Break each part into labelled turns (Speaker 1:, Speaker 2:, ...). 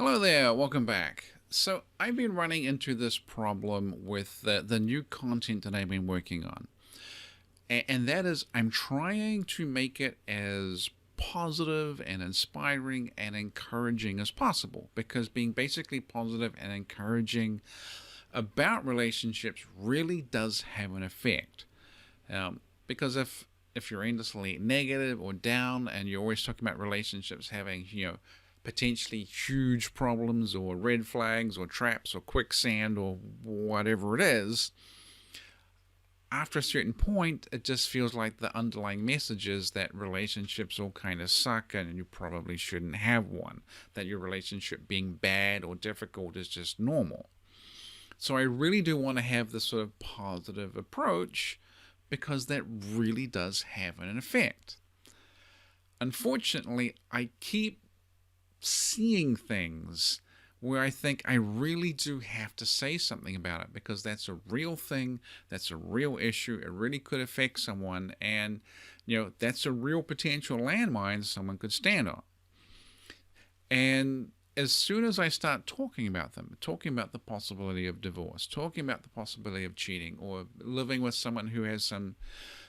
Speaker 1: Hello there, welcome back. So I've been running into this problem with the new content that I've been working on. And that is I'm trying to make it as positive and inspiring and encouraging as possible, because being basically positive and encouraging about relationships really does have an effect. Because if you're endlessly negative or down and you're always talking about relationships having, potentially huge problems or red flags or traps or quicksand or whatever it is, after a certain point, it just feels like the underlying message is that relationships all kind of suck and you probably shouldn't have one. That your relationship being bad or difficult is just normal. So I really do want to have this sort of positive approach because that really does have an effect. Unfortunately, I keep seeing things where I think I really do have to say something about it, because that's a real thing, that's a real issue, it really could affect someone, and that's a real potential landmine someone could stand on. And as soon as I start talking about them, talking about the possibility of divorce, talking about the possibility of cheating, or living with someone who has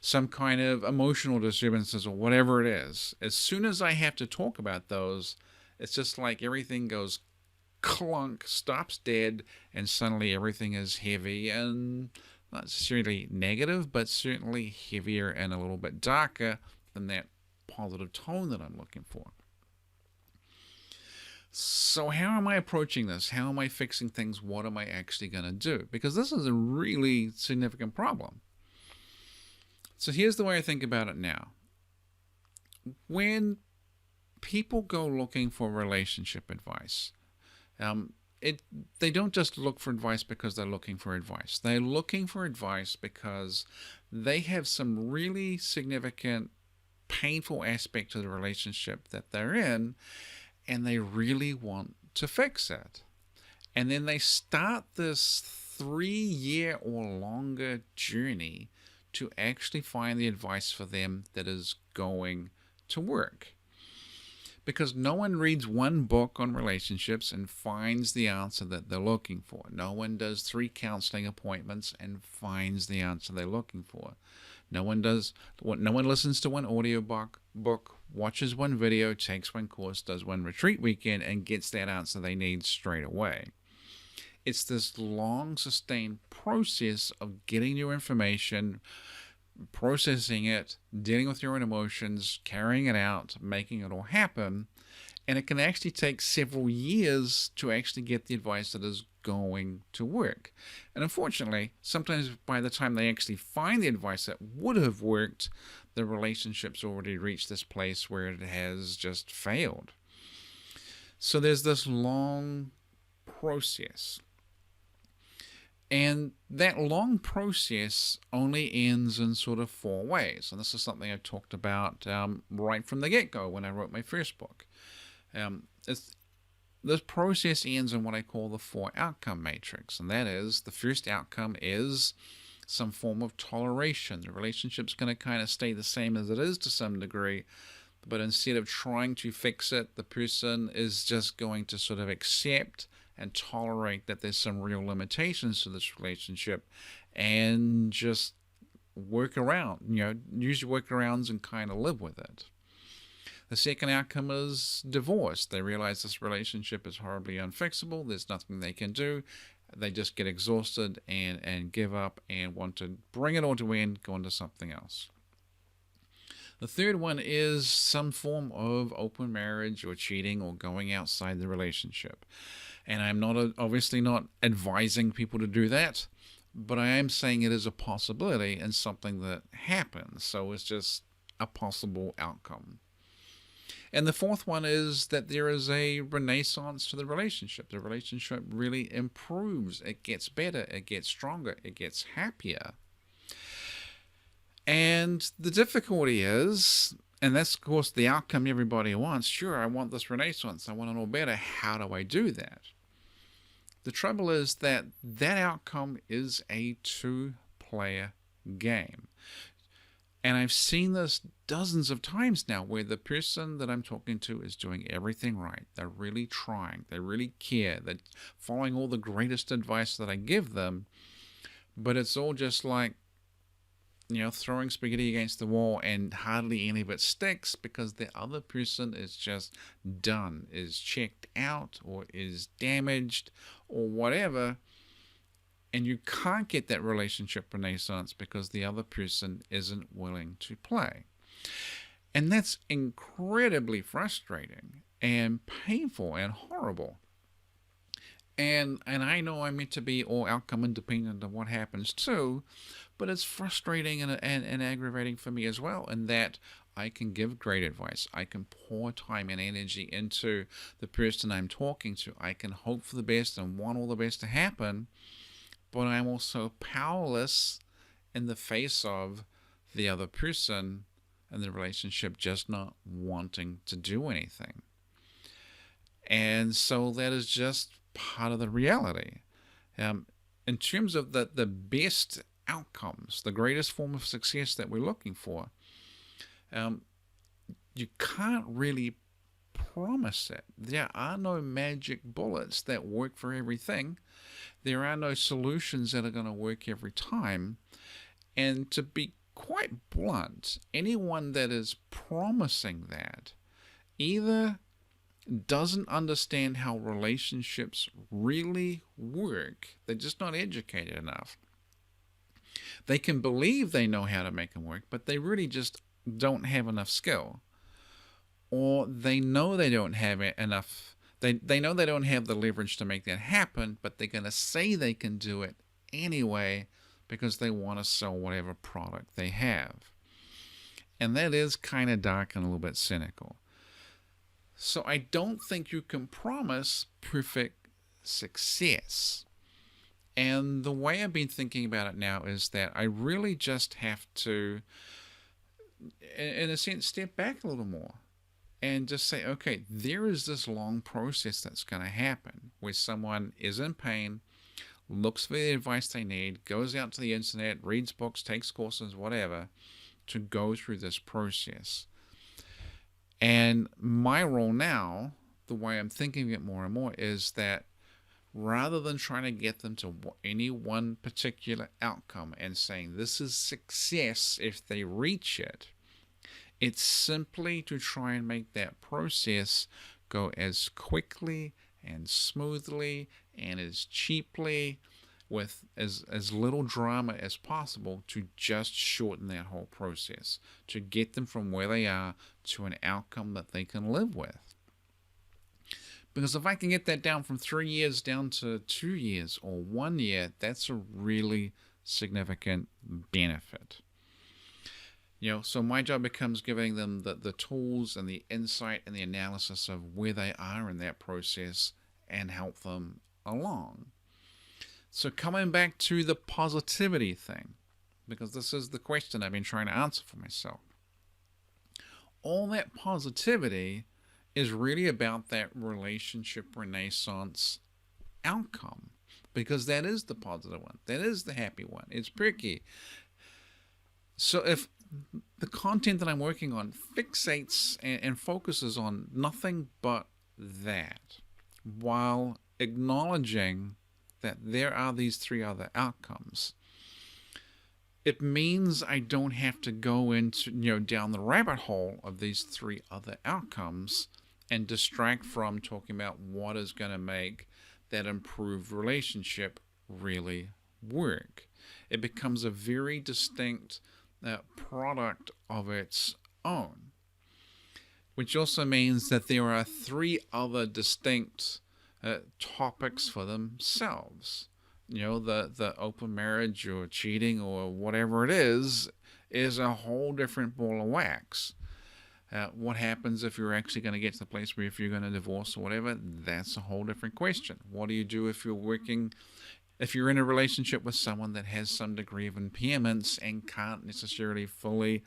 Speaker 1: some kind of emotional disturbances or whatever it is, as soon as I have to talk about those, it's just like everything goes clunk, stops dead, and suddenly everything is heavy and not necessarily negative, but certainly heavier and a little bit darker than that positive tone that I'm looking for. So how am I approaching this? How am I fixing things? What am I actually going to do? Because this is a really significant problem. So here's the way I think about it now. When people go looking for relationship advice, they don't just look for advice because they're looking for advice. They're looking for advice because they have some really significant, painful aspect of the relationship that they're in, and they really want to fix it. And then they start this 3-year or longer journey to actually find the advice for them that is going to work. Because no one reads one book on relationships and finds the answer that they're looking for. No one does 3 counseling appointments and finds the answer they're looking for. No one listens to one audio book, watches one video, takes one course, does one retreat weekend, and gets that answer they need straight away. It's this long, sustained process of getting your information, processing it, dealing with your own emotions, carrying it out, making it all happen. And it can actually take several years to actually get the advice that is going to work. And unfortunately, sometimes by the time they actually find the advice that would have worked, the relationship's already reached this place where it has just failed. So there's this long process. And that long process only ends in sort of 4 ways. And this is something I talked about right from the get-go when I wrote my first book. This process ends in what I call the 4 outcome matrix. And that is, the first outcome is some form of toleration. The relationship's going to kind of stay the same as it is to some degree, but instead of trying to fix it, the person is just going to sort of accept and tolerate that there's some real limitations to this relationship and just work around, use your workarounds and kind of live with it. The second outcome is divorce. They realize this relationship is horribly unfixable. There's nothing they can do. They just get exhausted and give up and want to bring it all to an end, go into something else. The third one is some form of open marriage or cheating or going outside the relationship. And I'm obviously not advising people to do that, but I am saying it is a possibility and something that happens. So it's just a possible outcome. And the fourth one is that there is a renaissance to the relationship. The relationship really improves. It gets better. It gets stronger. It gets happier. And the difficulty is, and that's, of course, the outcome everybody wants. Sure, I want this renaissance. I want it all better. How do I do that? The trouble is that outcome is a 2-player game. And I've seen this dozens of times now where the person that I'm talking to is doing everything right. They're really trying. They really care. They're following all the greatest advice that I give them. But it's all just like, throwing spaghetti against the wall and hardly any of it sticks because the other person is just done, is checked out, or is damaged, or whatever. And you can't get that relationship renaissance because the other person isn't willing to play. And that's incredibly frustrating and painful and horrible. And I know I'm meant to be all outcome independent of what happens too, but it's frustrating and aggravating for me as well, in that I can give great advice. I can pour time and energy into the person I'm talking to. I can hope for the best and want all the best to happen, but I'm also powerless in the face of the other person and the relationship just not wanting to do anything. And so that is just part of the reality. In terms of the best outcomes, the greatest form of success that we're looking for, you can't really promise it. There are no magic bullets that work for everything. There are no solutions that are going to work every time. And to be quite blunt, anyone that is promising that either doesn't understand how relationships really work. They're just not educated enough. They can believe they know how to make them work, but they really just don't have enough skill. Or they know they don't have enough. They know they don't have the leverage to make that happen, but they're going to say they can do it anyway because they want to sell whatever product they have. And that is kind of dark and a little bit cynical. So I don't think you can promise perfect success. And the way I've been thinking about it now is that I really just have to, in a sense, step back a little more and just say, okay, there is this long process that's going to happen where someone is in pain, looks for the advice they need, goes out to the internet, reads books, takes courses, whatever, to go through this process. And my role now, the way I'm thinking of it more and more, is that rather than trying to get them to any one particular outcome and saying this is success if they reach it, it's simply to try and make that process go as quickly and smoothly and as cheaply with as little drama as possible to just shorten that whole process, to get them from where they are to an outcome that they can live with. Because if I can get that down from 3 years down to 2 years or 1 year, that's a really significant benefit. So my job becomes giving them the tools and the insight and the analysis of where they are in that process and help them along. So coming back to the positivity thing, because this is the question I've been trying to answer for myself. All that positivity is really about that relationship renaissance outcome, because that is the positive one. That is the happy one. It's perky. So if the content that I'm working on fixates and focuses on nothing but that, while acknowledging that there are these 3 other outcomes, it means I don't have to go into, down the rabbit hole of these 3 other outcomes and distract from talking about what is going to make that improved relationship really work. It becomes a very distinct product of its own, which also means that there are 3 other distinct topics for themselves. The open marriage or cheating or whatever it is a whole different ball of wax. What happens if you're actually going to get to the place where if you're going to divorce or whatever, that's a whole different question. What do you do if you're in a relationship with someone that has some degree of impairments and can't necessarily fully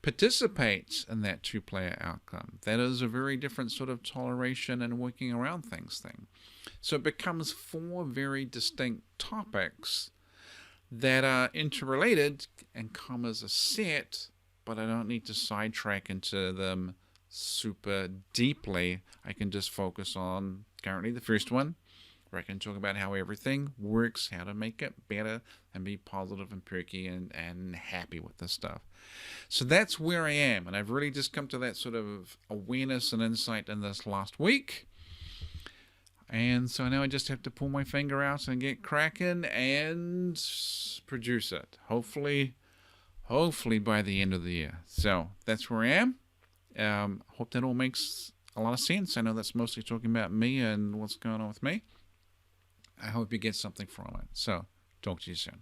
Speaker 1: participate in that 2-player outcome? That is a very different sort of toleration and working around things thing. So it becomes 4 very distinct topics that are interrelated and come as a set, but I don't need to sidetrack into them super deeply. I can just focus on currently the first one, where I can talk about how everything works, how to make it better, and be positive and perky and happy with this stuff. So that's where I am, and I've really just come to that sort of awareness and insight in this last week. And so now I just have to pull my finger out and get cracking and produce it. Hopefully by the end of the year. So that's where I am. Hope that all makes a lot of sense. I know that's mostly talking about me and what's going on with me. I hope you get something from it. So talk to you soon.